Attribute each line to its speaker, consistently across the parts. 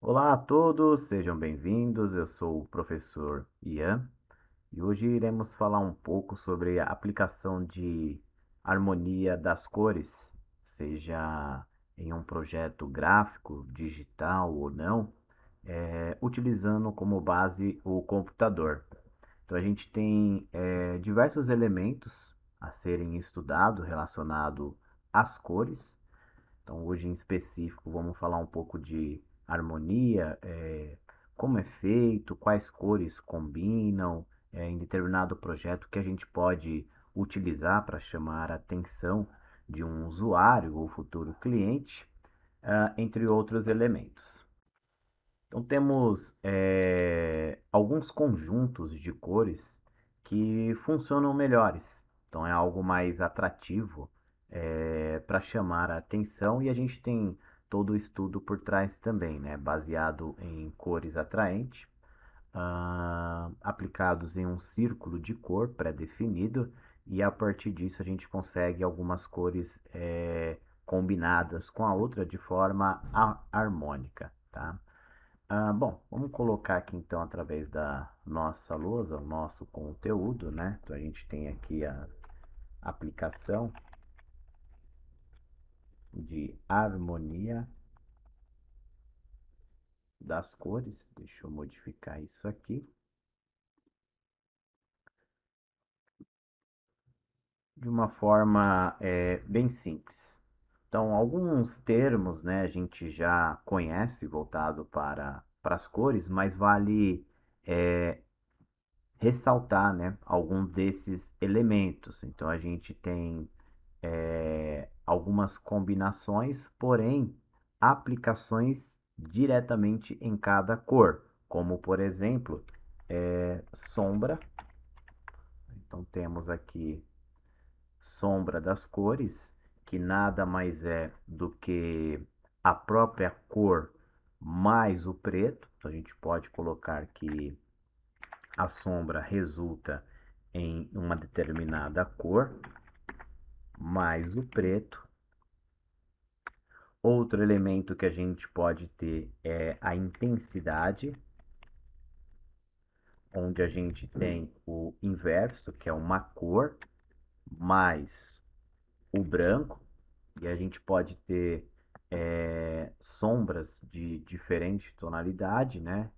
Speaker 1: Olá a todos, sejam bem-vindos. Eu sou o professor Ian e hoje iremos falar um pouco sobre a aplicação de harmonia das cores, seja em um projeto gráfico, digital ou não, utilizando como base o computador. Então a gente tem diversos elementos a serem estudados relacionados às cores. Então, hoje em específico, vamos falar um pouco de harmonia, como é feito, quais cores combinam, em determinado projeto que a gente pode utilizar para chamar a atenção de um usuário ou futuro cliente, entre outros elementos. Então, temos alguns conjuntos de cores que funcionam melhores. Então, é algo mais atrativo para chamar a atenção e a gente tem todo o estudo por trás também, né? Baseado em cores atraentes, aplicados em um círculo de cor pré-definido e a partir disso a gente consegue algumas cores combinadas com a outra de forma harmônica, tá? Bom, vamos colocar aqui então através da nossa lousa o nosso conteúdo, né? Então a gente tem aqui a aplicação de harmonia das cores. Deixa eu modificar isso aqui de uma forma bem simples. Então, alguns termos, né, a gente já conhece voltado para as cores, mas vale ressaltar, né, algum desses elementos. Então, a gente tem algumas combinações, porém aplicações diretamente em cada cor, como por exemplo, sombra. Então temos aqui sombra das cores, que nada mais é do que a própria cor mais o preto. Então a gente pode colocar que a sombra resulta em uma determinada cor mais o preto. Outro elemento que a gente pode ter é a intensidade, onde a gente tem o inverso, que é uma cor, mais o branco, e a gente pode ter sombras de diferente tonalidade, né?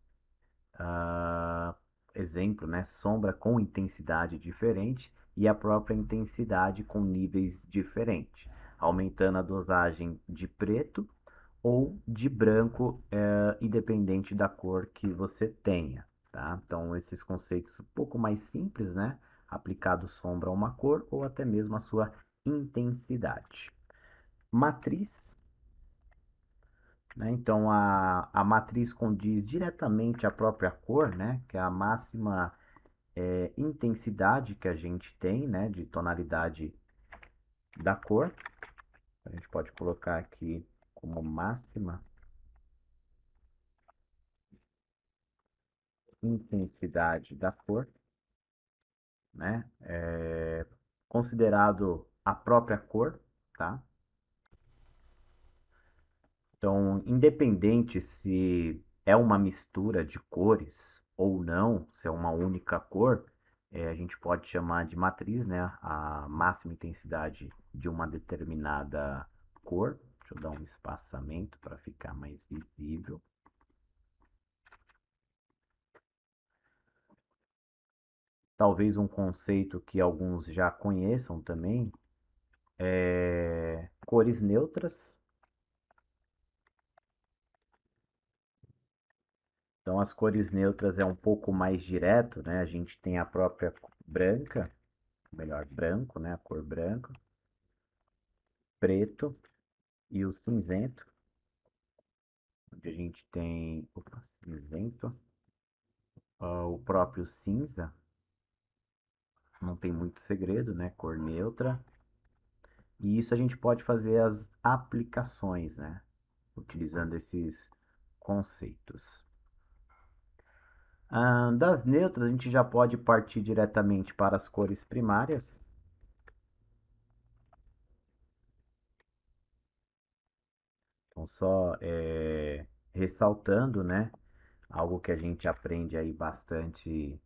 Speaker 1: Exemplo, né? Sombra com intensidade diferente e a própria intensidade com níveis diferentes, aumentando a dosagem de preto ou de branco, independente da cor que você tenha, tá? Então, esses conceitos um pouco mais simples, né? Aplicado sombra a uma cor ou até mesmo a sua intensidade. Matriz, né? Então, a matriz condiz diretamente à própria cor, né? Que é a máxima intensidade que a gente tem, né? De tonalidade da cor. A gente pode colocar aqui como máxima intensidade da cor, né? Considerado a própria cor, tá? Então, independente se é uma mistura de cores ou não, se é uma única cor, a gente pode chamar de matriz, né? A máxima intensidade de uma determinada cor. Deixa eu dar um espaçamento para ficar mais visível. Talvez um conceito que alguns já conheçam também é cores neutras. Então, as cores neutras é um pouco mais direto, né? A gente tem a própria branca, melhor, branco, né? A cor branca, preto e o cinzento, onde a gente tem opa, cinzento, o próprio cinza, não tem muito segredo, né? Cor neutra. E isso a gente pode fazer as aplicações, né? Utilizando esses conceitos. Das neutras, a gente já pode partir diretamente para as cores primárias. Então, só ressaltando, né, algo que a gente aprende aí bastante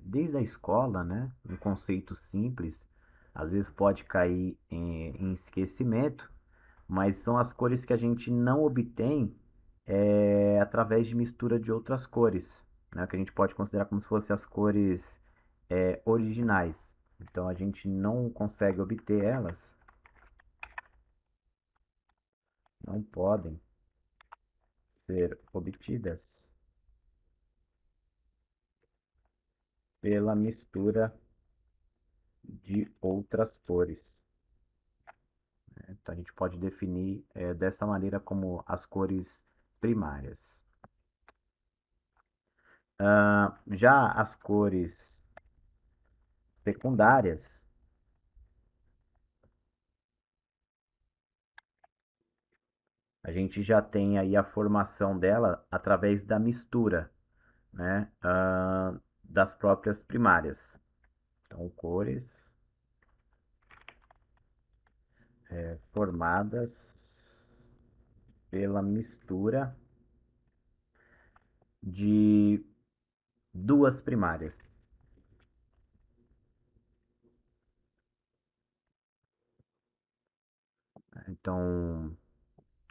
Speaker 1: desde a escola, né, um conceito simples, às vezes pode cair em esquecimento, mas são as cores que a gente não obtém através de mistura de outras cores, né, que a gente pode considerar como se fossem as cores originais. Então a gente não consegue obter elas, não podem ser obtidas pela mistura de outras cores. Então a gente pode definir dessa maneira como as cores primárias. Já as cores secundárias, a gente já tem aí a formação dela através da mistura, né, das próprias primárias. Então, cores formadas pela mistura de duas primárias. Então,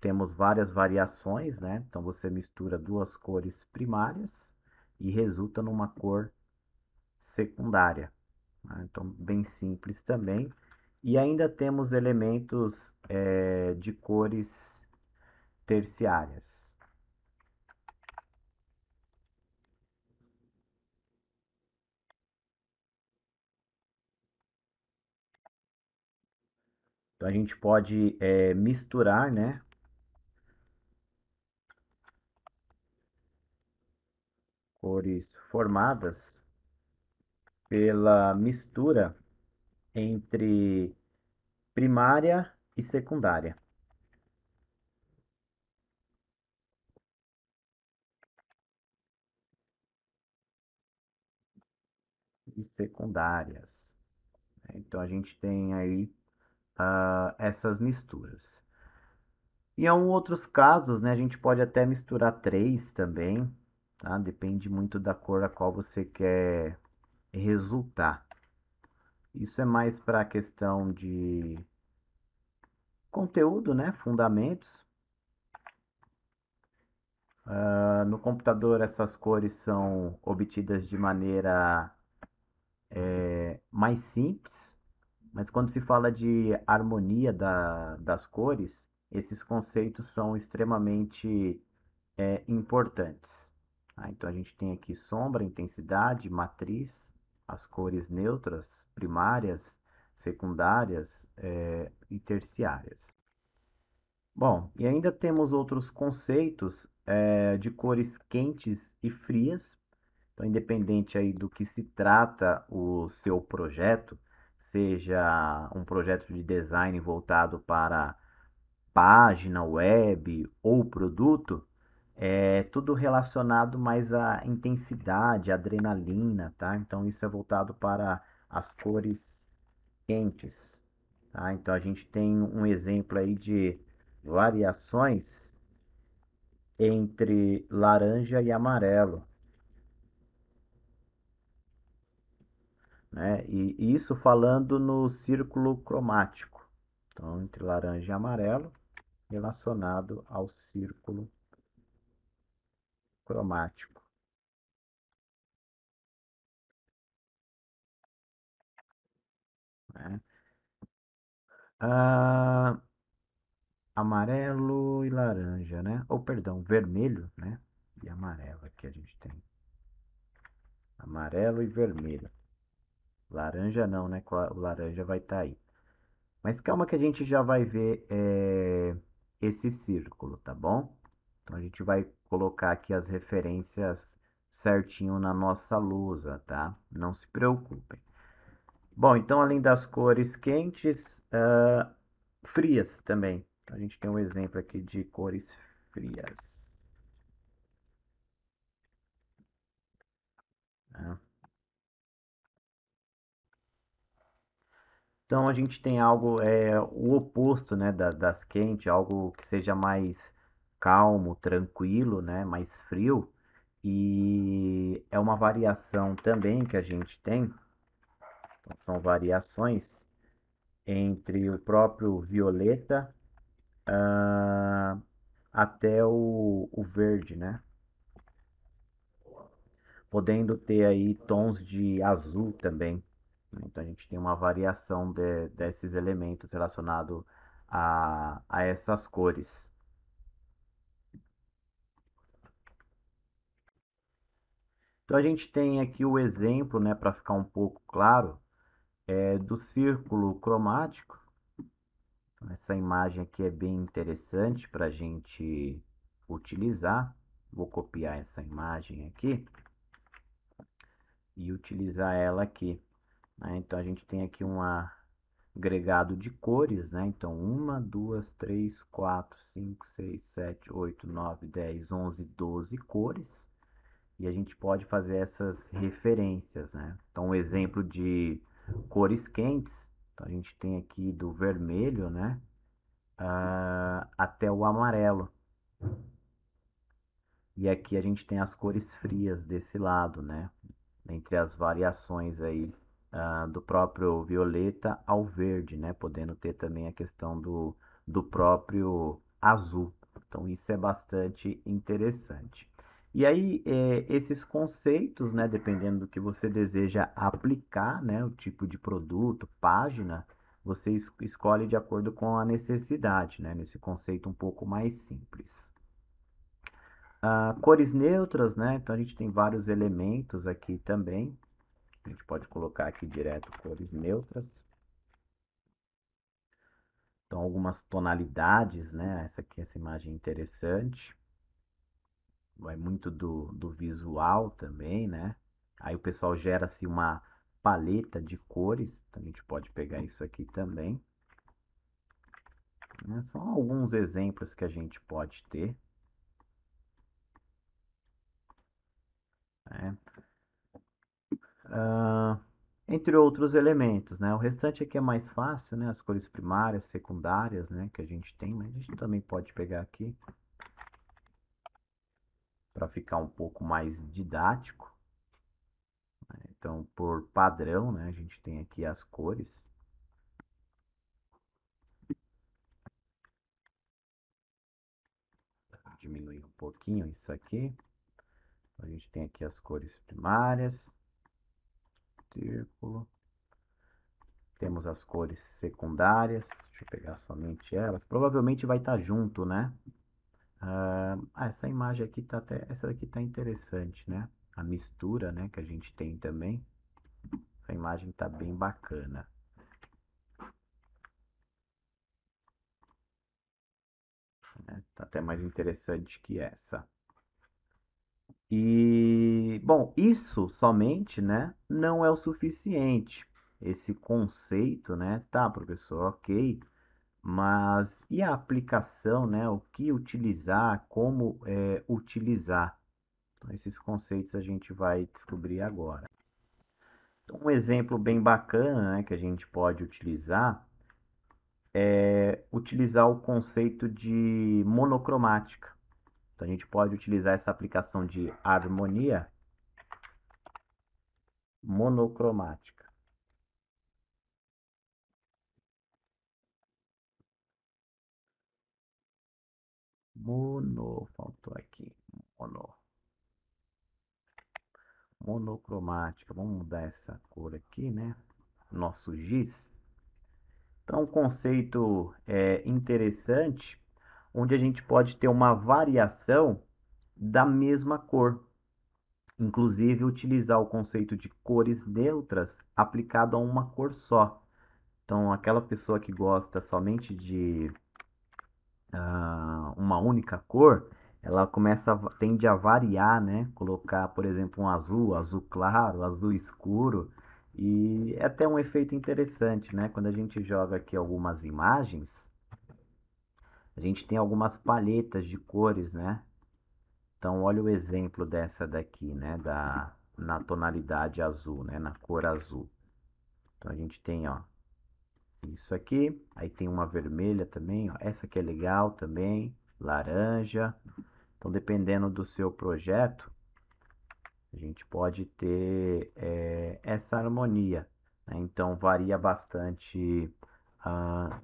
Speaker 1: temos várias variações, né? Então, você mistura duas cores primárias e resulta numa cor secundária, né? Então, bem simples também. E ainda temos elementos de cores terciárias. Então, a gente pode misturar, né, cores formadas pela mistura entre primária e secundária. E secundárias. Então a gente tem aí essas misturas. Em alguns outros casos, né, a gente pode até misturar três também, tá? Depende muito da cor a qual você quer resultar. Isso é mais para a questão de conteúdo, né? Fundamentos. No computador, essas cores são obtidas de maneira mais simples, mas quando se fala de harmonia das cores, esses conceitos são extremamente importantes. Tá? Então a gente tem aqui sombra, intensidade, matriz, as cores neutras, primárias, secundárias e terciárias. Bom, e ainda temos outros conceitos de cores quentes e frias. Então, independente aí do que se trata o seu projeto, seja um projeto de design voltado para página web ou produto, é tudo relacionado mais à intensidade, adrenalina, tá? Então, isso é voltado para as cores quentes, tá? Então, a gente tem um exemplo aí de variações entre laranja e amarelo, né? E isso falando no círculo cromático. Então, entre laranja e amarelo, relacionado ao círculo cromático, né? Ah, amarelo e laranja, né? Ou, perdão, vermelho, né? E amarelo aqui a gente tem. Amarelo e vermelho. Laranja não, né? O laranja vai estar aí. Mas calma que a gente já vai ver esse círculo, tá bom? Então a gente vai colocar aqui as referências certinho na nossa lousa, tá? Não se preocupem. Bom, então além das cores quentes, frias também. A gente tem um exemplo aqui de cores frias, né? Então a gente tem algo, o oposto, né, das quentes, algo que seja mais calmo, tranquilo, né? Mais frio. E é uma variação também que a gente tem, então, são variações entre o próprio violeta até o verde, né? Podendo ter aí tons de azul também. Então a gente tem uma variação desses elementos relacionados a essas cores. Então a gente tem aqui o exemplo, né, para ficar um pouco claro, do círculo cromático. Então, essa imagem aqui é bem interessante para a gente utilizar. Vou copiar essa imagem aqui e utilizar ela aqui, né? Então a gente tem aqui um agregado de cores, né? Então, 1, 2, 3, 4, 5, 6, 7, 8, 9, 10, 11, 12 cores. E a gente pode fazer essas referências, né? Então, um exemplo de cores quentes, então a gente tem aqui do vermelho, né? Até o amarelo. E aqui a gente tem as cores frias desse lado, né? Entre as variações aí do próprio violeta ao verde, né? Podendo ter também a questão do próprio azul. Então isso é bastante interessante. E aí esses conceitos, né? Dependendo do que você deseja aplicar, né? O tipo de produto, página, você escolhe de acordo com a necessidade, né? Nesse conceito um pouco mais simples. Cores neutras, né? Então a gente tem vários elementos aqui também. A gente pode colocar aqui direto cores neutras. Então algumas tonalidades, né? Essa aqui, essa imagem é interessante. Vai muito do visual também, né? Aí o pessoal gera-se uma paleta de cores. Então a gente pode pegar isso aqui também, né? São alguns exemplos que a gente pode ter, né? Ah, entre outros elementos, né? O restante aqui é mais fácil, né? As cores primárias, secundárias, né? Que a gente tem, mas a gente também pode pegar aqui para ficar um pouco mais didático. Então, por padrão, né? A gente tem aqui as cores. Vou diminuir um pouquinho isso aqui. A gente tem aqui as cores primárias, círculo. Temos as cores secundárias. Deixa eu pegar somente elas. Provavelmente vai estar junto, né? Essa imagem aqui tá até, essa daqui tá interessante, né? A mistura, né, que a gente tem também. Essa imagem tá bem bacana, né? Tá até mais interessante que essa. E, bom, isso somente, né, não é o suficiente. Esse conceito, né, tá, professor, ok, mas e a aplicação, né, o que utilizar, como utilizar? Então, esses conceitos a gente vai descobrir agora. Então, um exemplo bem bacana, né, que a gente pode utilizar é utilizar o conceito de monocromática. Então, a gente pode utilizar essa aplicação de harmonia monocromática. Faltou aqui. Monocromática. Vamos mudar essa cor aqui, né? Nosso giz. Então, um conceito interessante, onde a gente pode ter uma variação da mesma cor. Inclusive, utilizar o conceito de cores neutras aplicado a uma cor só. Então, aquela pessoa que gosta somente de uma única cor, ela tende a variar, né? Colocar, por exemplo, um azul, azul claro, azul escuro. E é até um efeito interessante, né? Quando a gente joga aqui algumas imagens, a gente tem algumas palhetas de cores, né? Então, olha o exemplo dessa daqui, né? Na tonalidade azul, né? Na cor azul. Então, a gente tem, ó, isso aqui. Aí tem uma vermelha também, ó. Essa aqui é legal também. laranja. Então, dependendo do seu projeto, a gente pode ter essa harmonia, né? Então, varia bastante.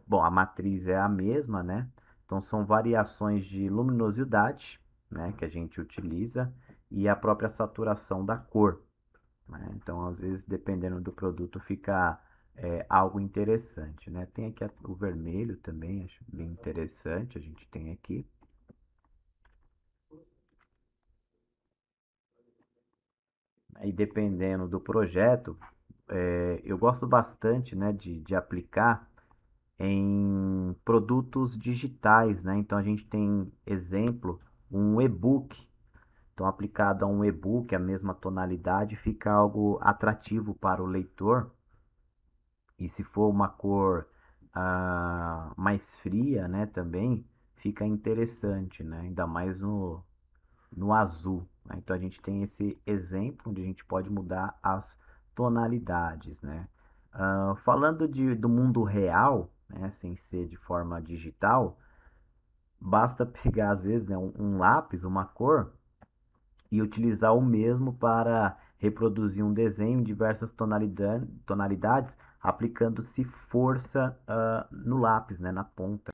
Speaker 1: Bom, a matriz é a mesma, né? Então, são variações de luminosidade, né, que a gente utiliza e a própria saturação da cor, né? Então, às vezes, dependendo do produto, fica algo interessante, né? Tem aqui o vermelho também, acho bem interessante, a gente tem aqui. E dependendo do projeto, eu gosto bastante, né, de aplicar em produtos digitais, né? Então, a gente tem exemplo, um e-book. Então, aplicado a um e-book, a mesma tonalidade, fica algo atrativo para o leitor. E se for uma cor mais fria, né, também fica interessante, né? Ainda mais no azul, né? Então a gente tem esse exemplo onde a gente pode mudar as tonalidades, né? Falando do mundo real, né, sem ser de forma digital, basta pegar às vezes, né, um lápis, uma cor e utilizar o mesmo para reproduzir um desenho em diversas tonalidades, aplicando-se força no lápis, né, na ponta.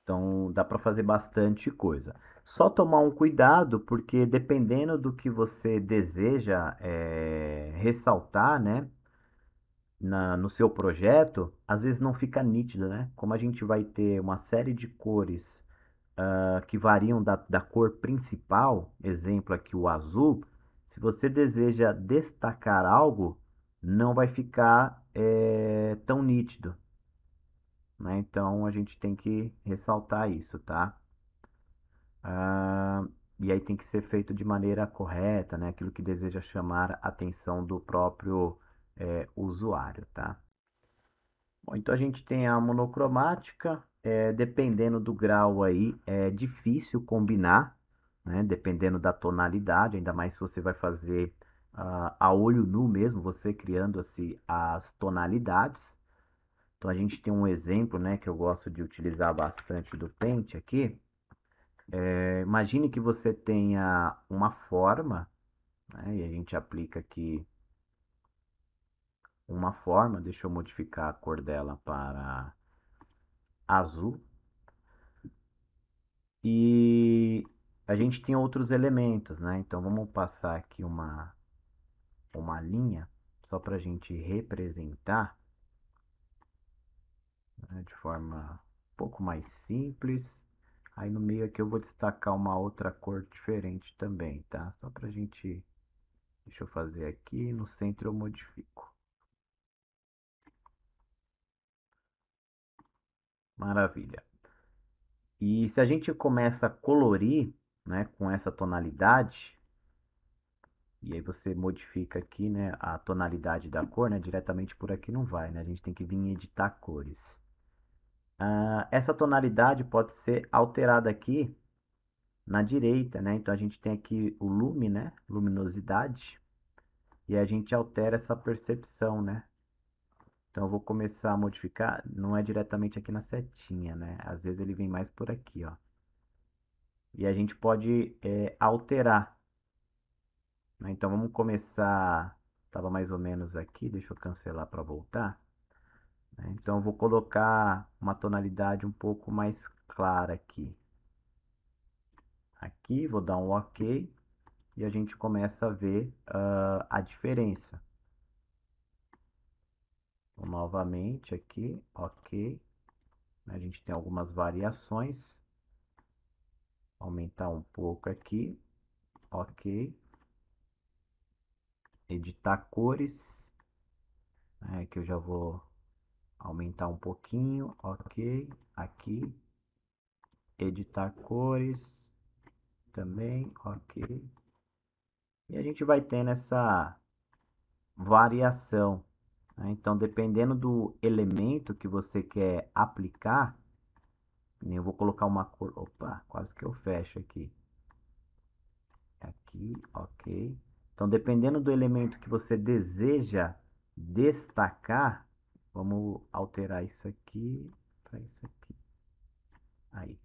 Speaker 1: Então dá para fazer bastante coisa. Só tomar um cuidado, porque dependendo do que você deseja ressaltar, né, no seu projeto, às vezes não fica nítido, né? Como a gente vai ter uma série de cores que variam da cor principal, exemplo aqui o azul, se você deseja destacar algo, não vai ficar tão nítido, né? Então a gente tem que ressaltar isso, tá? Ah, e aí tem que ser feito de maneira correta, né? Aquilo que deseja chamar a atenção do próprio usuário, tá? Bom, então a gente tem a monocromática, dependendo do grau aí, é difícil combinar, né? Dependendo da tonalidade, ainda mais se você vai fazer a olho nu mesmo, você criando assim as tonalidades. Então a gente tem um exemplo, né, que eu gosto de utilizar bastante do Paint aqui. Imagine que você tenha uma forma, né, e a gente aplica aqui uma forma, deixa eu modificar a cor dela para azul. E a gente tem outros elementos, né? Então vamos passar aqui uma linha só para a gente representar, né, de forma um pouco mais simples. Aí no meio aqui eu vou destacar uma outra cor diferente também, tá? Só para a gente. Deixa eu fazer aqui, no centro eu modifico. Maravilha. E se a gente começa a colorir, né, com essa tonalidade, e aí você modifica aqui, né, a tonalidade da cor, né, diretamente por aqui não vai, né, a gente tem que vir em editar cores. Essa tonalidade pode ser alterada aqui na direita, né, então a gente tem aqui o lume, né, luminosidade, e a gente altera essa percepção, né. Então eu vou começar a modificar, não é diretamente aqui na setinha, né, às vezes ele vem mais por aqui, ó. E a gente pode alterar, né? Então vamos começar, estava mais ou menos aqui, deixa eu cancelar para voltar, né? Então eu vou colocar uma tonalidade um pouco mais clara aqui. Aqui vou dar um OK e a gente começa a ver a diferença. Então, novamente aqui, OK. A gente tem algumas variações. Aumentar um pouco aqui, OK. Editar cores, né, que eu já vou aumentar um pouquinho, OK, aqui, editar cores, também, OK. E a gente vai tendo essa variação, né? Então, dependendo do elemento que você quer aplicar, eu vou colocar uma cor, opa, quase que eu fecho aqui. Aqui, OK. Então, dependendo do elemento que você deseja destacar, vamos alterar isso aqui para isso aqui. Aí.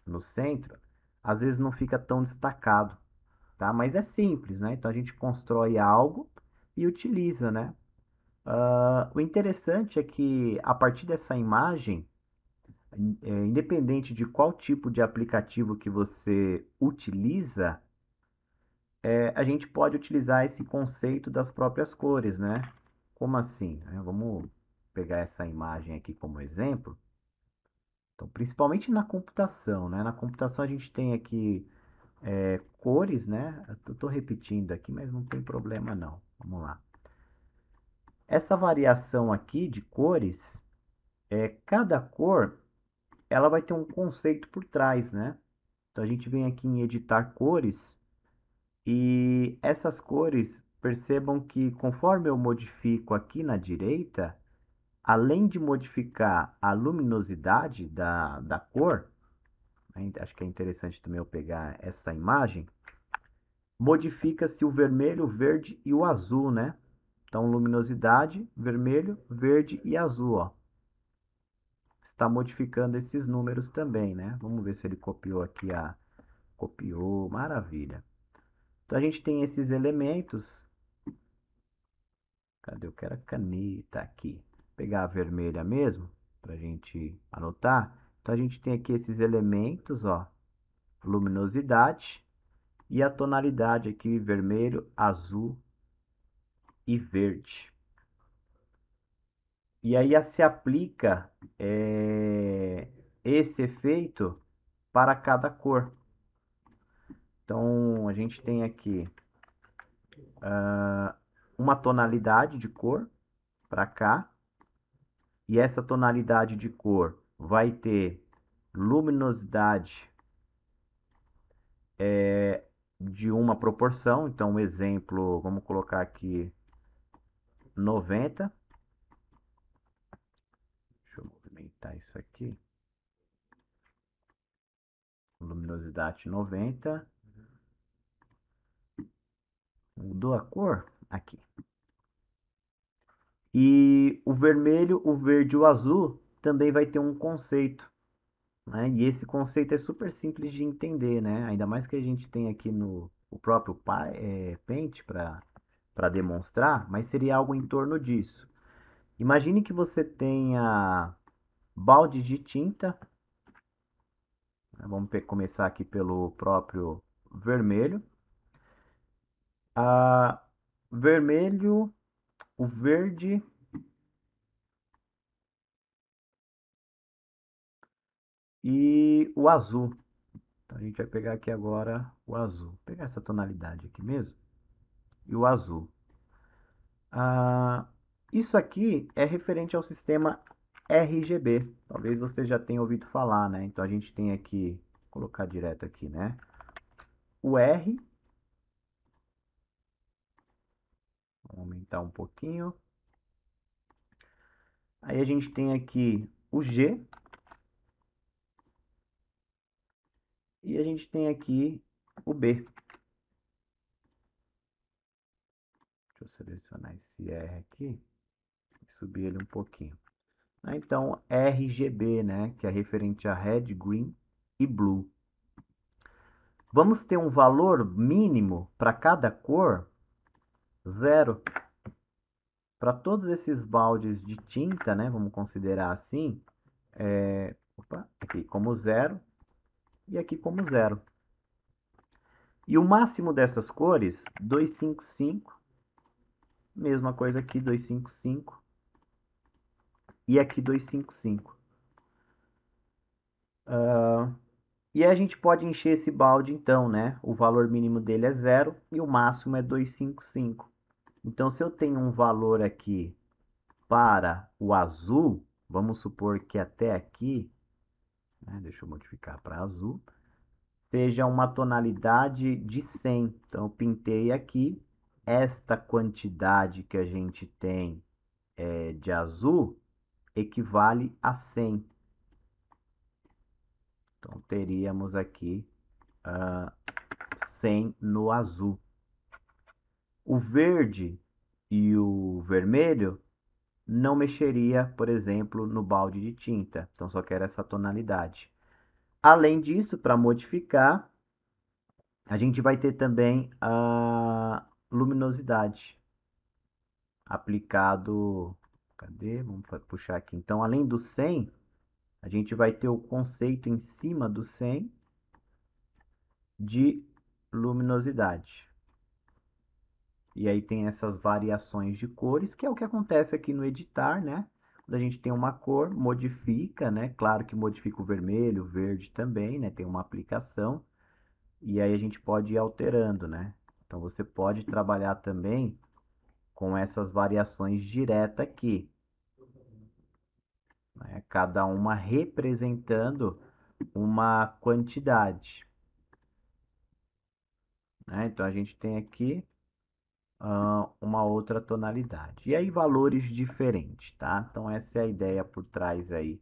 Speaker 1: no centro, às vezes não fica tão destacado, tá? Mas é simples, né? Então a gente constrói algo e utiliza, né? O interessante é que a partir dessa imagem, independente de qual tipo de aplicativo que você utiliza, a gente pode utilizar esse conceito das próprias cores, né? Como assim? Vamos pegar essa imagem aqui como exemplo. Então, principalmente na computação, né? Na computação a gente tem aqui cores, né? Eu estou repetindo aqui, mas não tem problema não. Vamos lá. Essa variação aqui de cores, cada cor, ela vai ter um conceito por trás, né? Então a gente vem aqui em editar cores e essas cores, percebam que conforme eu modifico aqui na direita, além de modificar a luminosidade da cor, né, acho que é interessante também eu pegar essa imagem, modifica-se o vermelho, o verde e o azul, né? Então, luminosidade, vermelho, verde e azul, ó. Está modificando esses números também, né? Vamos ver se ele copiou aqui a... Copiou, maravilha. Então, a gente tem esses elementos. Cadê? Eu quero a caneta aqui. Vou pegar a vermelha mesmo, para a gente anotar. Então, a gente tem aqui esses elementos, ó. Luminosidade e a tonalidade aqui, vermelho, azul e verde. E aí se aplica esse efeito para cada cor. Então, a gente tem aqui uma tonalidade de cor para cá, e essa tonalidade de cor vai ter luminosidade de uma proporção. Então, um exemplo, vamos colocar aqui 90. Deixa eu movimentar isso aqui. Luminosidade 90. Mudou a cor? Aqui. E o vermelho, o verde e o azul também vai ter um conceito, né? E esse conceito é super simples de entender, né? Ainda mais que a gente tem aqui no o próprio Paint para demonstrar, mas seria algo em torno disso. Imagine que você tenha balde de tinta, né? Vamos começar aqui pelo próprio vermelho. A vermelho, o verde e o azul. Então a gente vai pegar aqui agora o azul. Vou pegar essa tonalidade aqui mesmo. E o azul. Ah, isso aqui é referente ao sistema RGB. Talvez você já tenha ouvido falar, né? Então a gente tem aqui, vou colocar direto aqui, né? O R. Vou aumentar um pouquinho. Aí a gente tem aqui o G. E a gente tem aqui o B. Deixa eu selecionar esse R aqui e subir ele um pouquinho. Então, RGB, né, que é referente a Red, Green e Blue. Vamos ter um valor mínimo para cada cor, 0. Para todos esses baldes de tinta, né, vamos considerar assim, aqui como 0 e aqui como 0. E o máximo dessas cores, 255, mesma coisa aqui, 255, e aqui 255. E a gente pode encher esse balde então, né? O valor mínimo dele é 0 e o máximo é 255. Então, se eu tenho um valor aqui para o azul, vamos supor que até aqui, né, deixa eu modificar para azul, seja uma tonalidade de 100. Então, eu pintei aqui, esta quantidade que a gente tem de azul equivale a 100. Então, teríamos aqui 100 no azul. O verde e o vermelho não mexeria, por exemplo, no balde de tinta. Então, só quero essa tonalidade. Além disso, para modificar, a gente vai ter também a luminosidade aplicado. Cadê? Vamos puxar aqui. Então, além do 100, a gente vai ter o conceito em cima do 100 de luminosidade. E aí tem essas variações de cores, que é o que acontece aqui no editar, né? Quando a gente tem uma cor, modifica, né? Claro que modifica o vermelho, o verde também, né? Tem uma aplicação. E aí a gente pode ir alterando, né? Então você pode trabalhar também com essas variações diretas aqui, né? Cada uma representando uma quantidade, né? Então a gente tem aqui uma outra tonalidade. E aí valores diferentes, tá? Então essa é a ideia por trás aí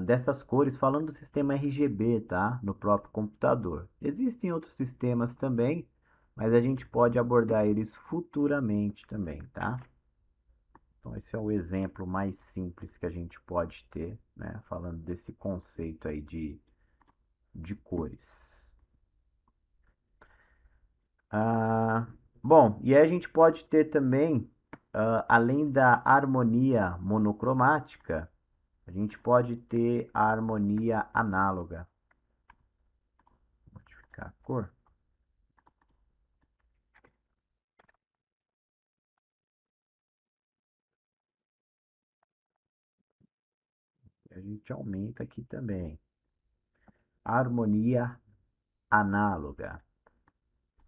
Speaker 1: dessas cores, falando do sistema RGB, tá? No próprio computador. Existem outros sistemas também, mas a gente pode abordar eles futuramente também, tá? Então esse é o exemplo mais simples que a gente pode ter, né? Falando desse conceito aí de cores. Ah, bom, e aí a gente pode ter também, além da harmonia monocromática, a gente pode ter a harmonia análoga. Vou modificar a cor. A gente aumenta aqui também. Harmonia análoga.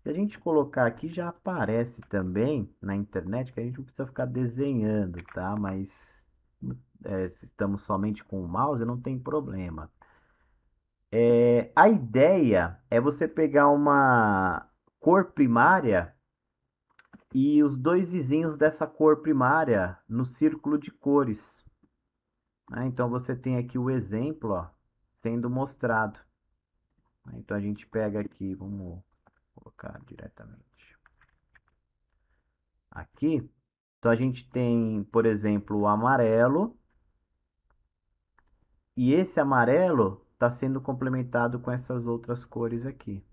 Speaker 1: Se a gente colocar aqui, já aparece também na internet, que a gente não precisa ficar desenhando, tá? Mas se estamos somente com o mouse, não tem problema. A ideia é você pegar uma cor primária e os dois vizinhos dessa cor primária no círculo de cores, né? Então você tem aqui o exemplo, ó, sendo mostrado. Então a gente pega aqui, vamos colocar diretamente aqui. Então a gente tem, por exemplo, o amarelo, e esse amarelo está sendo complementado com essas outras cores aqui,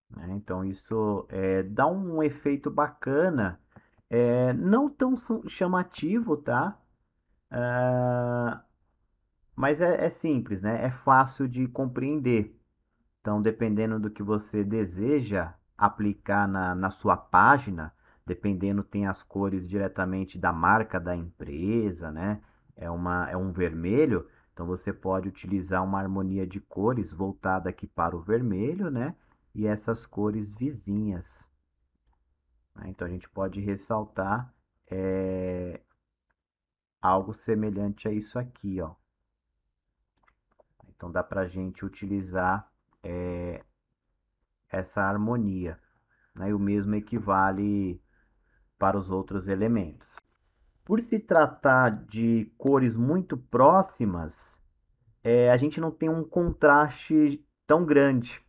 Speaker 1: né? Então isso dá um efeito bacana, não tão chamativo, tá? Ah, mas é simples, né? É fácil de compreender. Então, dependendo do que você deseja aplicar na sua página, dependendo, tem as cores diretamente da marca da empresa, né? É um vermelho, então você pode utilizar uma harmonia de cores voltada aqui para o vermelho, né? E essas cores vizinhas, né? Então a gente pode ressaltar é, algo semelhante a isso aqui, ó. Então dá para a gente utilizar essa harmonia, né? E o mesmo equivale para os outros elementos. Por se tratar de cores muito próximas, a gente não tem um contraste tão grande,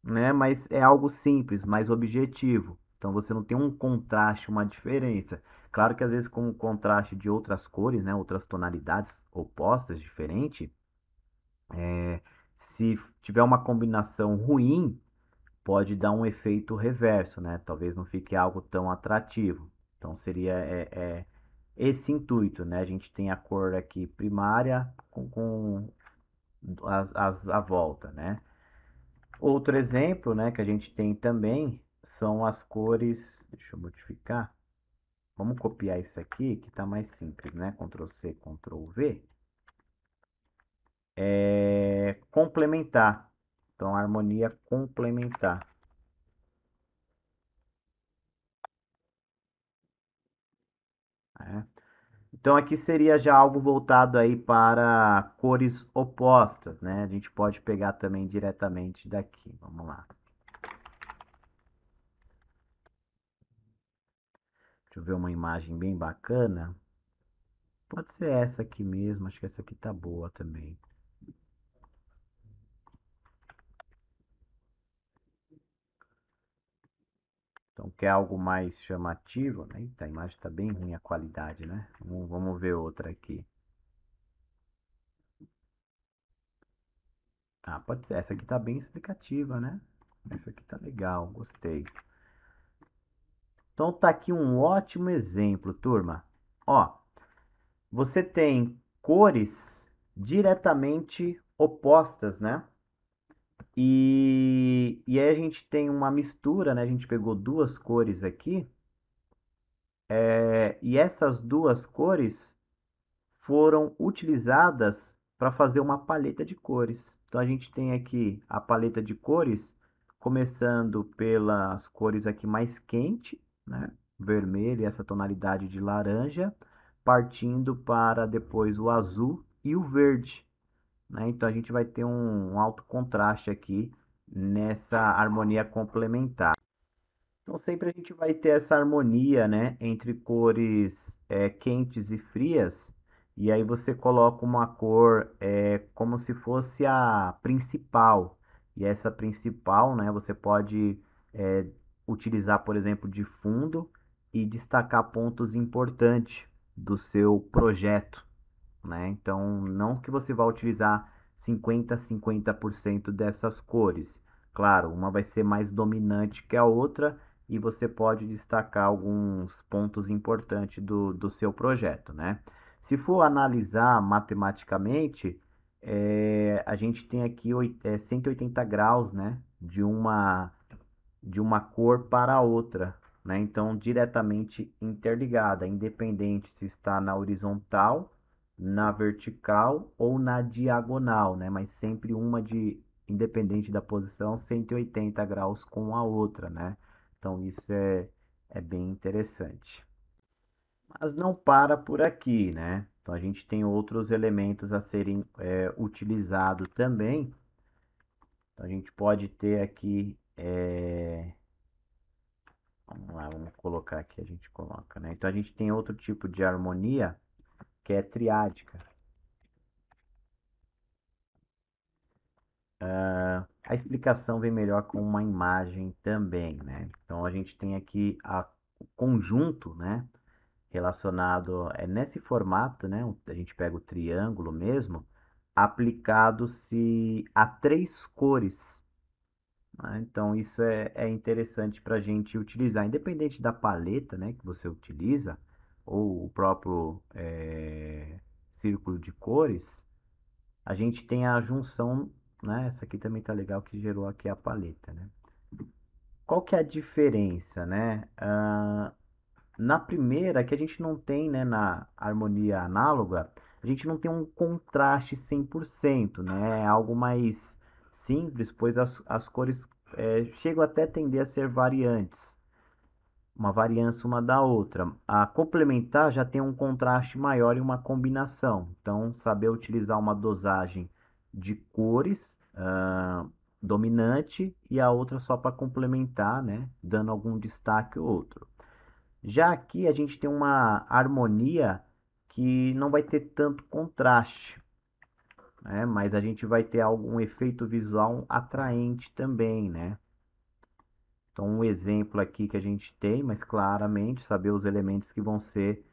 Speaker 1: né? Mas é algo simples, mais objetivo. Então você não tem um contraste, uma diferença. Claro que às vezes com o contraste de outras cores, né, outras tonalidades opostas, diferentes, se tiver uma combinação ruim, pode dar um efeito reverso, né? Talvez não fique algo tão atrativo. Então seria esse intuito, né? A gente tem a cor aqui primária com a volta, né? Outro exemplo, né, que a gente tem também são as cores. Deixa eu modificar. Vamos copiar isso aqui, que está mais simples, né? Ctrl C, Ctrl V. Complementar. Então, harmonia complementar. Né? Então aqui seria já algo voltado aí para cores opostas, né? A gente pode pegar também diretamente daqui. Vamos lá. Deixa eu ver uma imagem bem bacana. Pode ser essa aqui mesmo, acho que essa aqui tá boa também. Então quer algo mais chamativo, né? Eita, a imagem está bem ruim a qualidade, né? Vamos ver outra aqui. Ah, pode ser. Essa aqui tá bem explicativa, né? Essa aqui tá legal, gostei. Então tá aqui um ótimo exemplo, turma. Ó, você tem cores diretamente opostas, né? E aí a gente tem uma mistura, né? A gente pegou duas cores aqui, e essas duas cores foram utilizadas para fazer uma paleta de cores. Então a gente tem aqui a paleta de cores, começando pelas cores aqui mais quente, né? Vermelho e essa tonalidade de laranja, partindo para depois o azul e o verde, né? Então a gente vai ter um alto contraste aqui nessa harmonia complementar. Então sempre a gente vai ter essa harmonia, né, entre cores quentes e frias, e aí você coloca uma cor como se fosse a principal. E essa principal, né, você pode é, utilizar, por exemplo, de fundo e destacar pontos importantes do seu projeto, né? Então, não que você vá utilizar 50% dessas cores. Claro, uma vai ser mais dominante que a outra e você pode destacar alguns pontos importantes do seu projeto, né? Se for analisar matematicamente, a gente tem aqui 180 graus, né, de uma cor para a outra, né? Então, diretamente interligada, independente se está na horizontal, na vertical ou na diagonal, né? Mas sempre uma de independente da posição, 180 graus com a outra, né? Então, isso é bem interessante. Mas não para por aqui, né? Então, a gente tem outros elementos a serem utilizados também. Então, a gente pode ter aqui vamos lá, vamos colocar aqui, a gente coloca, né? Então a gente tem outro tipo de harmonia que é triádica. A explicação vem melhor com uma imagem também, né? Então a gente tem aqui o conjunto, né? Relacionado nesse formato, né? A gente pega o triângulo mesmo, aplicado-se a três cores, né? Então isso é interessante para a gente utilizar, independente da paleta, né, que você utiliza, ou o próprio círculo de cores, a gente tem a junção, né? Essa aqui também tá legal que gerou aqui a paleta, né? Qual que é a diferença, né? Na primeira, que a gente não tem, né, na harmonia análoga, a gente não tem um contraste 100%, né? É algo mais simples, pois as cores chegam até a tender a ser variantes, uma variância uma da outra. A complementar já tem um contraste maior e uma combinação. Então, saber utilizar uma dosagem de cores dominante e a outra só para complementar, né? Dando algum destaque ou outro. Já aqui a gente tem uma harmonia que não vai ter tanto contraste, né? Mas a gente vai ter algum efeito visual atraente também, né? Então, um exemplo aqui que a gente tem, mas claramente saber os elementos que vão ser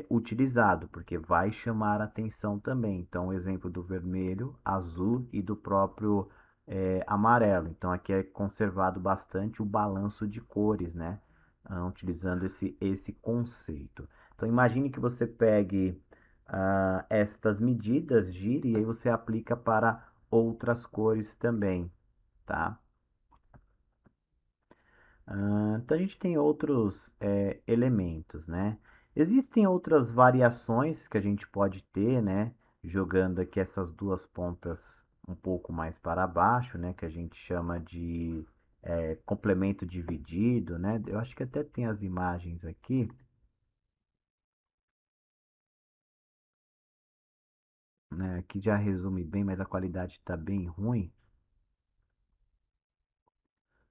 Speaker 1: utilizados, porque vai chamar a atenção também. Então, o exemplo do vermelho, azul e do próprio amarelo. Então, aqui é conservado bastante o balanço de cores, né? Utilizando esse conceito. Então, imagine que você pegue estas medidas, gire e aí você aplica para outras cores também, tá? Então a gente tem outros elementos, né? Existem outras variações que a gente pode ter, né? Jogando aqui essas duas pontas um pouco mais para baixo, né? Que a gente chama de complemento dividido, né? Eu acho que até tem as imagens aqui, né? Aqui já resume bem, mas a qualidade está bem ruim.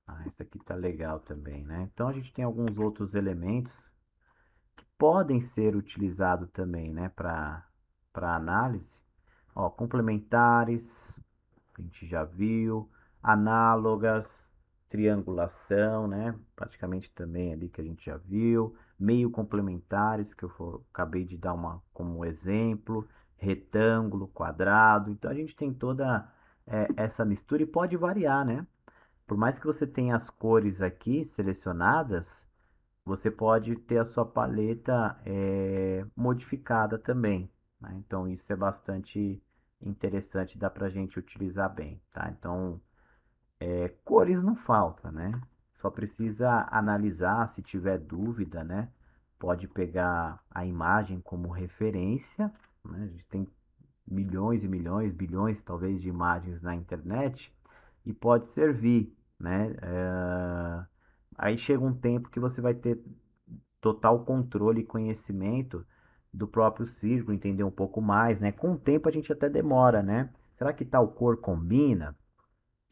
Speaker 1: Ah, essa aqui tá legal também, né? Então a gente tem alguns outros elementos podem ser utilizados também, né, para análise. Ó, complementares, a gente já viu, análogas, triangulação, né, praticamente também ali que a gente já viu, meio complementares, que acabei de dar uma como exemplo, retângulo, quadrado. Então a gente tem toda essa mistura e pode variar, né? Por mais que você tenha as cores aqui selecionadas, você pode ter a sua paleta modificada também, né? Então isso é bastante interessante, dá para a gente utilizar bem, tá? Então cores não falta, né? Só precisa analisar, se tiver dúvida, né? Pode pegar a imagem como referência, né? A gente tem milhões e milhões, bilhões talvez de imagens na internet e pode servir, né? Aí chega um tempo que você vai ter total controle e conhecimento do próprio círculo, entender um pouco mais, né? Com o tempo a gente até demora, né? Será que tal cor combina?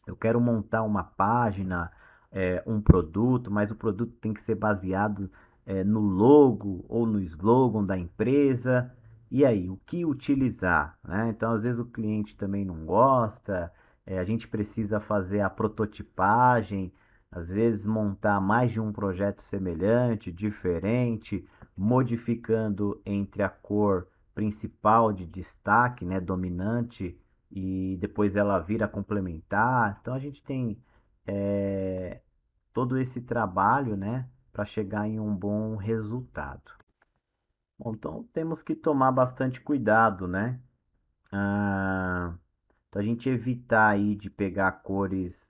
Speaker 1: Eu quero montar uma página, um produto, mas o produto tem que ser baseado, no logo ou no slogan da empresa. E aí, o que utilizar, né? Então, às vezes o cliente também não gosta, a gente precisa fazer a prototipagem, às vezes montar mais de um projeto semelhante, diferente, modificando entre a cor principal de destaque, né, dominante e depois ela vira complementar. Então a gente tem é, todo esse trabalho, né, para chegar em um bom resultado. Bom, então temos que tomar bastante cuidado, né? Ah, então a gente evitar aí de pegar cores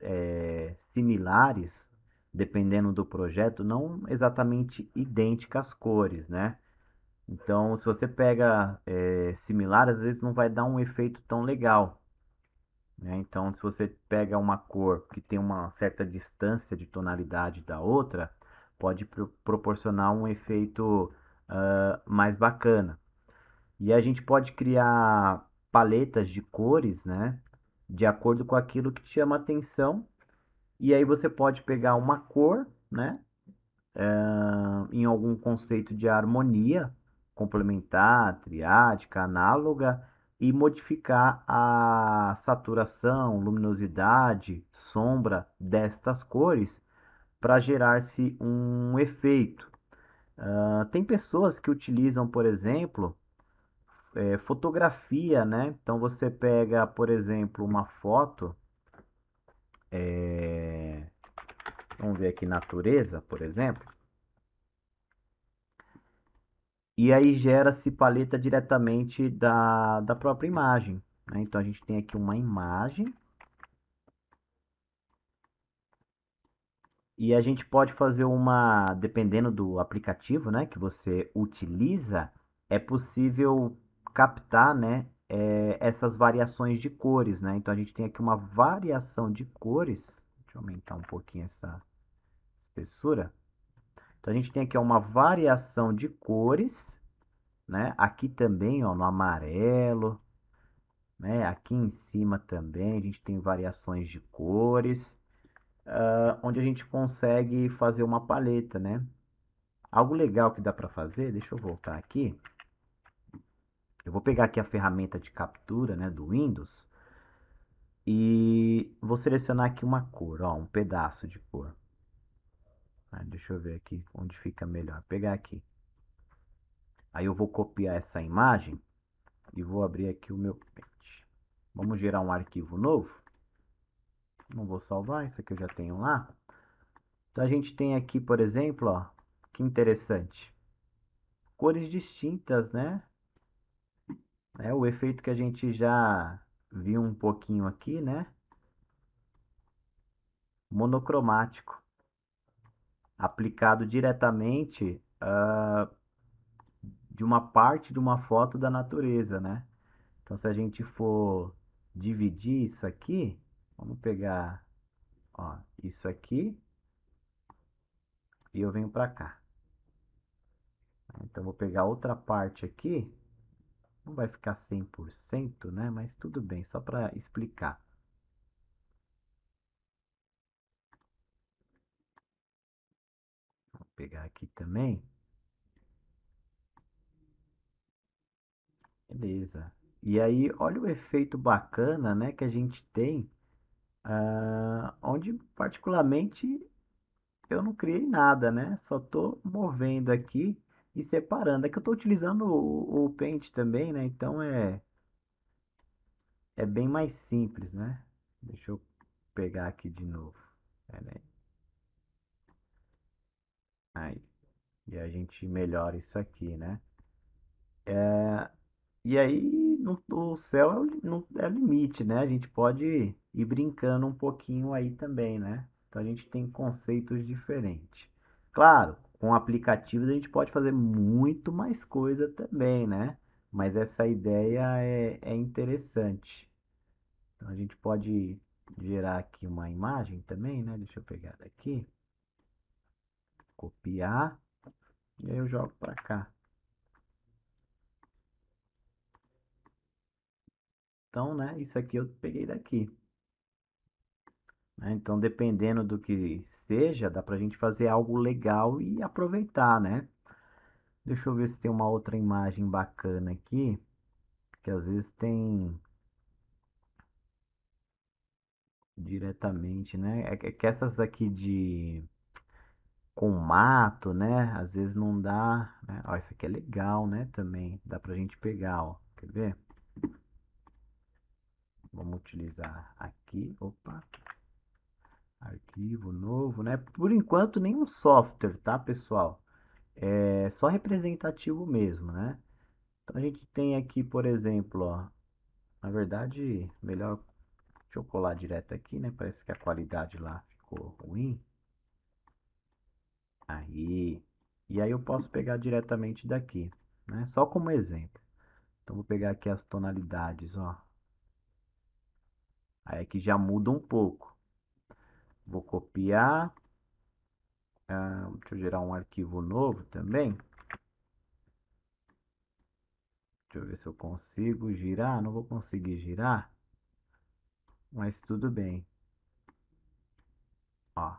Speaker 1: similares, dependendo do projeto, não exatamente idênticas cores, né? Então, se você pega similar, às vezes não vai dar um efeito tão legal, né? Então, se você pega uma cor que tem uma certa distância de tonalidade da outra, pode proporcionar um efeito mais bacana. E a gente pode criar paletas de cores, né? De acordo com aquilo que te chama atenção. E aí você pode pegar uma cor, né? Em algum conceito de harmonia complementar, triádica, análoga e modificar a saturação, luminosidade, sombra destas cores para gerar-se um efeito. Tem pessoas que utilizam, por exemplo, fotografia, né? Então você pega, por exemplo, uma foto, vamos ver aqui natureza, por exemplo. E aí gera-se paleta diretamente da própria imagem, né? Então a gente tem aqui uma imagem e a gente pode fazer uma, dependendo do aplicativo, né, que você utiliza, é possível captar, né, essas variações de cores, né? Então a gente tem aqui uma variação de cores. Deixa eu aumentar um pouquinho essa espessura. Então a gente tem aqui uma variação de cores, né? Aqui também, ó, no amarelo, né? Aqui em cima também a gente tem variações de cores, onde a gente consegue fazer uma paleta, né? Algo legal que dá para fazer, deixa eu voltar aqui. Eu vou pegar aqui a ferramenta de captura, né, do Windows e vou selecionar aqui uma cor, ó, um pedaço de cor. Deixa eu ver aqui onde fica melhor. Vou pegar aqui. Aí eu vou copiar essa imagem e vou abrir aqui o meu Paint. Vamos gerar um arquivo novo. Não vou salvar, isso aqui eu já tenho lá. Então a gente tem aqui, por exemplo, ó, que interessante. Cores distintas, né? O efeito que a gente já viu um pouquinho aqui, né? Monocromático, aplicado diretamente de uma parte de uma foto da natureza, né? Então se a gente for dividir isso aqui, vamos pegar, ó, isso aqui e eu venho para cá. Então vou pegar outra parte aqui. Não vai ficar 100%, né? Mas tudo bem, só para explicar. Vou pegar aqui também. Beleza. E aí, olha o efeito bacana, né, que a gente tem, onde particularmente eu não criei nada, né? Só estou movendo aqui e separando. É que eu estou utilizando o Paint também, né? Então é bem mais simples, né? Deixa eu pegar aqui de novo. Pera aí. E a gente melhora isso aqui, né? E aí, o céu não é o limite, né? A gente pode ir brincando um pouquinho aí também, né? Então a gente tem conceitos diferentes. Claro, com aplicativos a gente pode fazer muito mais coisa também, né? Mas essa ideia é interessante. Então a gente pode gerar aqui uma imagem também, né? Deixa eu pegar daqui, copiar, e aí eu jogo para cá. Então, né? Isso aqui eu peguei daqui. Né? Então, dependendo do que seja, dá pra gente fazer algo legal e aproveitar, né? Deixa eu ver se tem uma outra imagem bacana aqui, que às vezes tem diretamente, né? É que essas aqui de com mato, né? Às vezes não dá, né? Ó, isso aqui é legal, né? Também dá pra gente pegar, ó. Quer ver? Vamos utilizar aqui, opa, arquivo novo, né? Por enquanto nenhum software, tá, pessoal? É só representativo mesmo, né? Então a gente tem aqui, por exemplo, ó, na verdade, melhor, deixa eu colar direto aqui, né? Parece que a qualidade lá ficou ruim. Aí, e aí eu posso pegar diretamente daqui, né? Só como exemplo. Então vou pegar aqui as tonalidades, ó. Aí aqui já muda um pouco. Vou copiar, deixa eu gerar um arquivo novo também. Deixa eu ver se eu consigo girar. Não vou conseguir girar, mas tudo bem. Ó,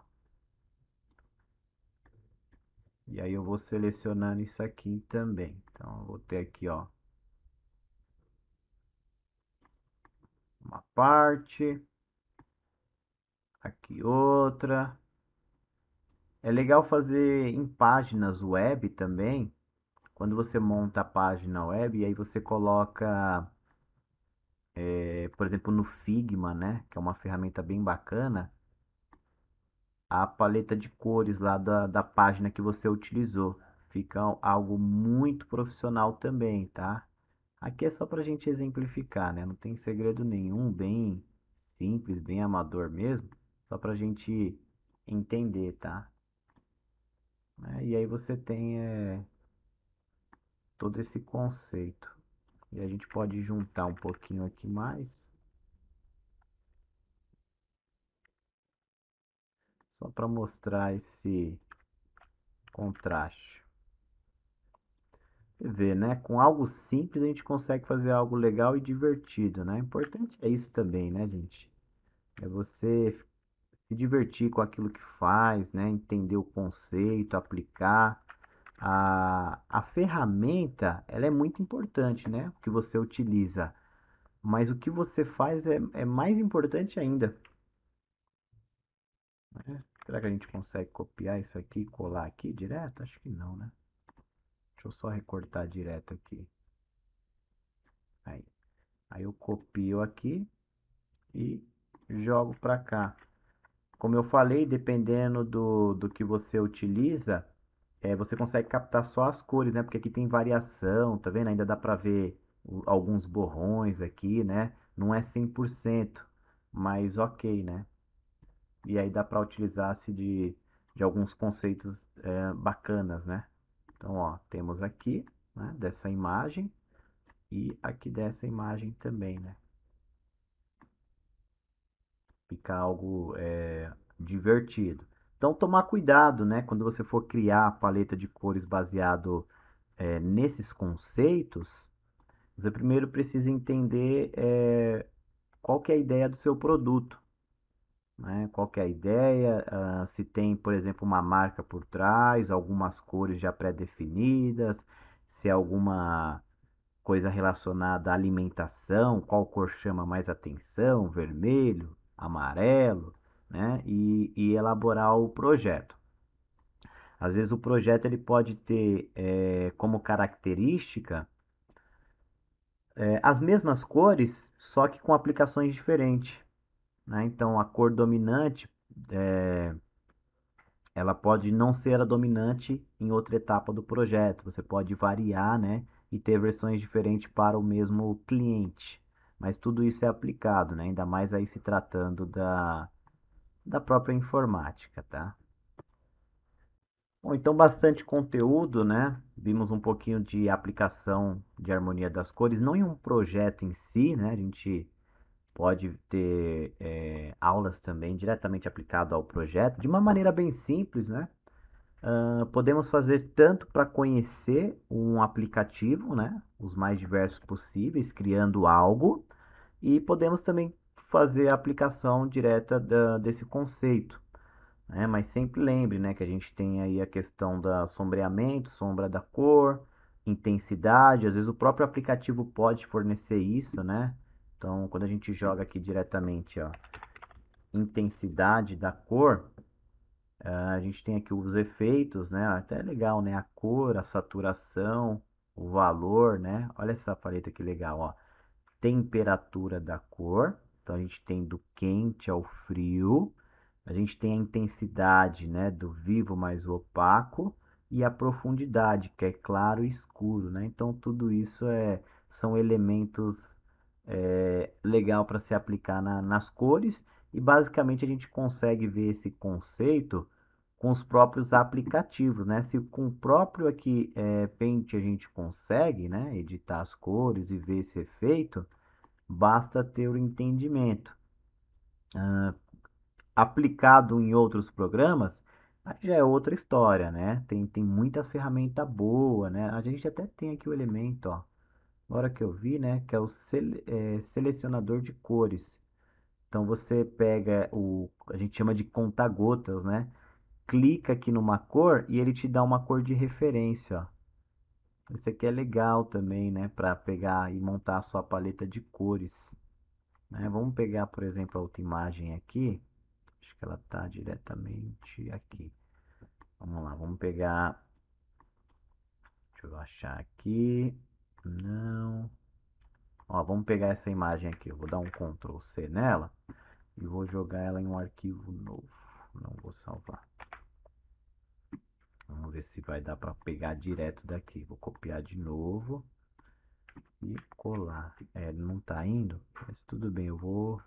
Speaker 1: e aí eu vou selecionando isso aqui também. Então eu vou ter aqui, ó, uma parte, aqui outra. É legal fazer em páginas web também. Quando você monta a página web, e aí você coloca, por exemplo, no Figma, né, que é uma ferramenta bem bacana, a paleta de cores lá da página que você utilizou. Fica algo muito profissional também, tá? Aqui é só para a gente exemplificar, né? Não tem segredo nenhum, bem simples, bem amador mesmo, só para a gente entender, tá? E aí você tem todo esse conceito. E a gente pode juntar um pouquinho aqui mais, só para mostrar esse contraste. Você vê, né? Com algo simples a gente consegue fazer algo legal e divertido, né? Importante é isso também, né, gente? É você se divertir com aquilo que faz, né? Entender o conceito, aplicar. A ferramenta, ela é muito importante, né? O que você utiliza. Mas o que você faz é mais importante ainda, né? Será que a gente consegue copiar isso aqui e colar aqui direto? Acho que não, né? Deixa eu só recortar direto aqui. Aí, aí eu copio aqui e jogo para cá. Como eu falei, dependendo do que você utiliza, você consegue captar só as cores, né? Porque aqui tem variação, tá vendo? Ainda dá para ver alguns borrões aqui, né? Não é 100%, mas ok, né? E aí dá para utilizar-se de alguns conceitos bacanas, né? Então, ó, temos aqui, né, dessa imagem e aqui dessa imagem também, né? Fica algo divertido. Então, tomar cuidado, né? Quando você for criar a paleta de cores baseado nesses conceitos, você primeiro precisa entender qual que é a ideia do seu produto, né? Qual que é a ideia, se tem, por exemplo, uma marca por trás, algumas cores já pré-definidas, se é alguma coisa relacionada à alimentação, qual cor chama mais atenção, vermelho, amarelo, né? E elaborar o projeto. Às vezes o projeto ele pode ter como característica as mesmas cores, só que com aplicações diferentes. né? Então, a cor dominante, é, ela pode não ser a dominante em outra etapa do projeto. Você pode variar, né? E ter versões diferentes para o mesmo cliente. Mas tudo isso é aplicado, né? Ainda mais aí se tratando da própria informática, tá? Bom, então bastante conteúdo, né? Vimos um pouquinho de aplicação de harmonia das cores, não em um projeto em si, né? A gente pode ter aulas também diretamente aplicado ao projeto, de uma maneira bem simples, né? Podemos fazer tanto para conhecer um aplicativo, né? Os mais diversos possíveis, criando algo, e podemos também fazer a aplicação direta desse conceito, né? Mas sempre lembre, né, que a gente tem aí a questão da sombreamento, sombra da cor, intensidade, às vezes o próprio aplicativo pode fornecer isso, né? Então, quando a gente joga aqui diretamente, ó, intensidade da cor, a gente tem aqui os efeitos, né? Até é legal, né? A cor, a saturação, o valor, né? Olha essa paleta que legal, ó. Temperatura da cor. Então a gente tem do quente ao frio. A gente tem a intensidade, né? Do vivo mais o opaco. E a profundidade, que é claro e escuro, né? Então tudo isso são elementos legal para se aplicar nas cores. E basicamente a gente consegue ver esse conceito com os próprios aplicativos, né? Se com o próprio aqui Paint a gente consegue, né, editar as cores e ver esse efeito, basta ter o entendimento. Aplicado em outros programas, aí já é outra história, né? Tem muita ferramenta boa, né? A gente até tem aqui o elemento, ó, agora que eu vi, né, que é o selecionador de cores. Então você pega a gente chama de conta-gotas, né? Clica aqui numa cor e ele te dá uma cor de referência, ó. Esse aqui é legal também, né, para pegar e montar a sua paleta de cores, né? Vamos pegar, por exemplo, a outra imagem aqui. Acho que ela está diretamente aqui. Vamos lá, vamos pegar. Deixa eu achar aqui. Não. Ó, vamos pegar essa imagem aqui. Eu vou dar um Ctrl C nela e vou jogar ela em um arquivo novo. Não vou salvar. Vamos ver se vai dar para pegar direto daqui. Vou copiar de novo e colar. Não está indo, mas tudo bem. Eu vou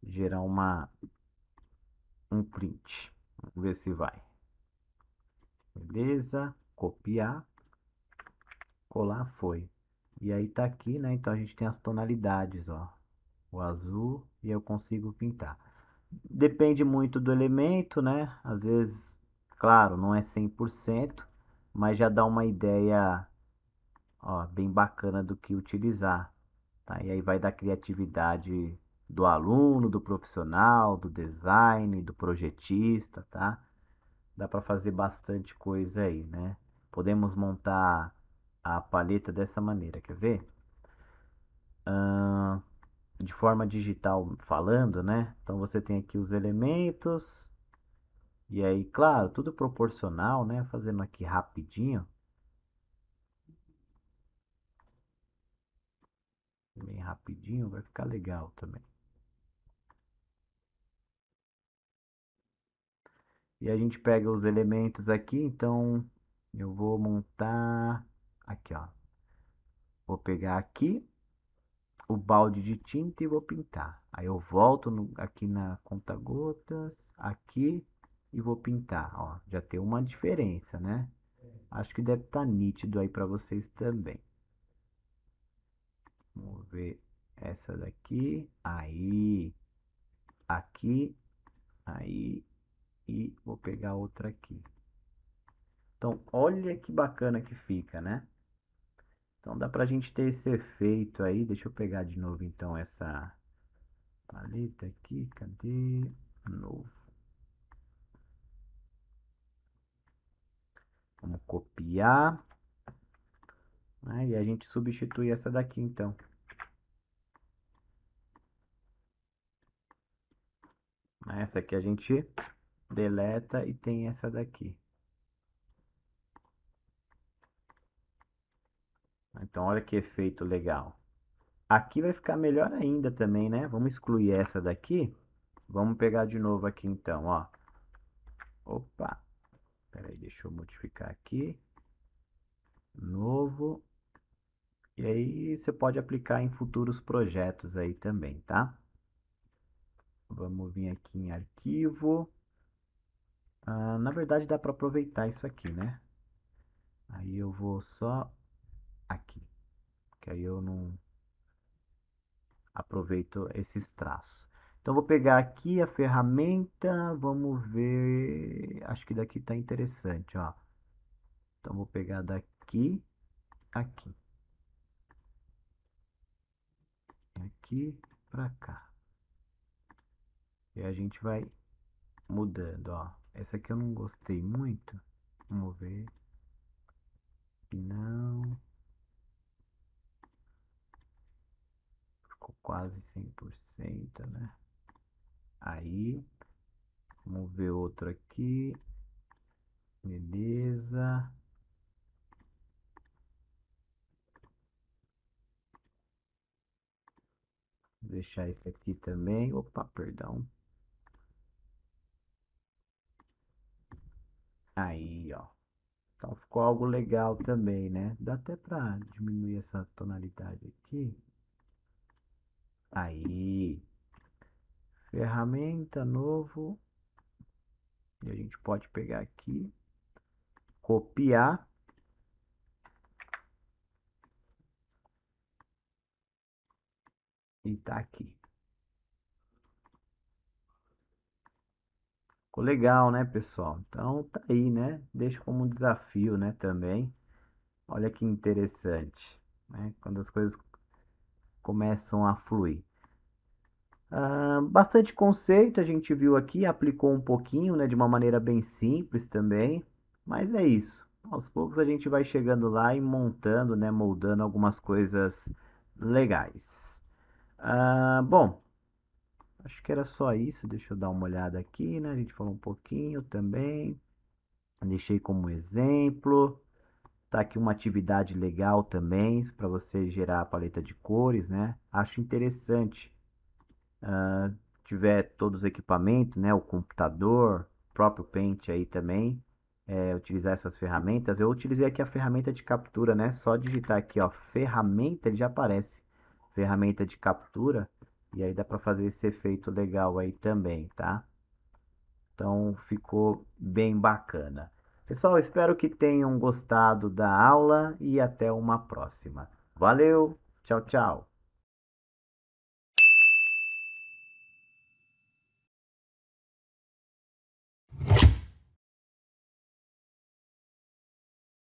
Speaker 1: gerar um print. Vamos ver se vai. Beleza. Copiar. Colar foi. E aí tá aqui, né? Então a gente tem as tonalidades, ó. O azul e eu consigo pintar. Depende muito do elemento, né? Às vezes, claro, não é 100%, mas já dá uma ideia, ó, bem bacana do que utilizar, tá? E aí vai da criatividade do aluno, do profissional, do design, do projetista, tá? Dá para fazer bastante coisa aí, né? Podemos montar a paleta dessa maneira, quer ver? De forma digital falando, né? Então você tem aqui os elementos, e aí, claro, tudo proporcional, né? Fazendo aqui rapidinho, bem rapidinho, vai ficar legal também. E a gente pega os elementos aqui, então eu vou montar aqui, ó. Vou pegar aqui o balde de tinta e vou pintar. Aí eu volto aqui na conta-gotas, aqui e vou pintar, ó. Já tem uma diferença, né? Acho que deve estar nítido aí para vocês também. Vamos ver essa daqui. Aí, aqui, aí e vou pegar outra aqui. Então, olha que bacana que fica, né? Então dá pra gente ter esse efeito aí. Deixa eu pegar de novo então essa paleta aqui. Cadê? Novo. Vamos copiar, né? E a gente substitui essa daqui então. Essa aqui a gente deleta e tem essa daqui. Então olha que efeito legal. Aqui vai ficar melhor ainda também, né? Vamos excluir essa daqui. Vamos pegar de novo aqui então, ó. Opa, peraí, deixa eu modificar aqui. Novo. E aí você pode aplicar em futuros projetos aí também, tá? Vamos vir aqui em arquivo. Na verdade dá para aproveitar isso aqui, né? Aí eu vou só aqui, que aí eu não aproveito esses traços. Então vou pegar aqui a ferramenta, vamos ver, acho que daqui tá interessante, ó. Então vou pegar daqui, aqui, aqui para cá. E a gente vai mudando, ó. Essa aqui eu não gostei muito. Vamos ver. Não, ficou quase 100%, né? Aí, vamos ver outro aqui. Beleza. Vou deixar esse aqui também. Opa, perdão. Aí, ó. Então ficou algo legal também, né? Dá até pra diminuir essa tonalidade aqui. Aí. Ferramenta, novo. E a gente pode pegar aqui, copiar. E tá aqui. Ficou legal, né, pessoal? Então tá aí, né? Deixa como um desafio, né, também. Olha que interessante, né? Quando as coisas começam a fluir. Bastante conceito a gente viu aqui, aplicou um pouquinho, né, de uma maneira bem simples também, mas é isso. Aos poucos a gente vai chegando lá e montando, né, moldando algumas coisas legais. Bom, acho que era só isso. Deixa eu dar uma olhada aqui, né? A gente falou um pouquinho também. Deixei como exemplo. Tá aqui uma atividade legal também para você gerar a paleta de cores, né? Acho interessante. Tiver todos os equipamentos, né? O computador, próprio Paint aí também. Utilizar essas ferramentas. Eu utilizei aqui a ferramenta de captura, né? Só digitar aqui, ó, ferramenta, ele já aparece. Ferramenta de captura. E aí dá para fazer esse efeito legal aí também, tá? Então ficou bem bacana. Pessoal, espero que tenham gostado da aula e até uma próxima. Valeu, tchau, tchau.